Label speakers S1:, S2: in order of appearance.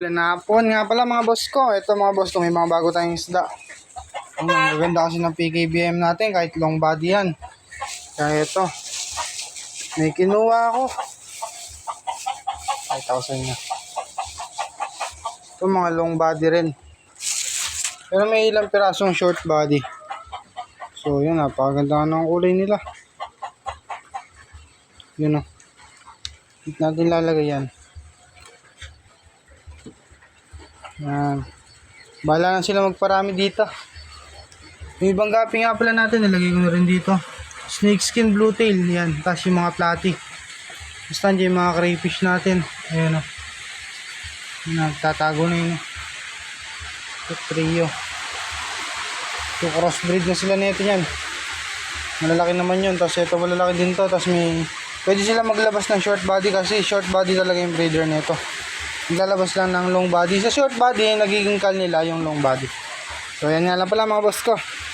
S1: Lanapon nga pala mga boss ko. Ito mga boss ko, may mga bago tayong isda. Ang ganda kasi ng PKBM natin kahit long body yan. Kaya ito, may kinuha ako. 5,000 na. Ito mga long body rin. Pero may ilang pirasong short body. So yun, napakaganda ng kulay nila. Yun o. Dito natin lalagay yan. Yan. Bahala na sila magparami dito. Yung ibang gapi nga pala natin, nilagay ko na rin dito. Snakeskin blue tail, yan. Tapos yung mga platy. Basta yung mga crayfish natin. Ayan o. Nagtatago na yun. Ito trio. Ito crossbreed na sila nito yan. Malalaki naman yun. Tapos ito malalaki din to. Tapos may... Pwede sila maglabas ng short body kasi short body talaga yung breeder nito. Naglalabas lang ng long body. Sa short body, nagiging kal nila yung long body. So yan nga lang pala mga boss ko.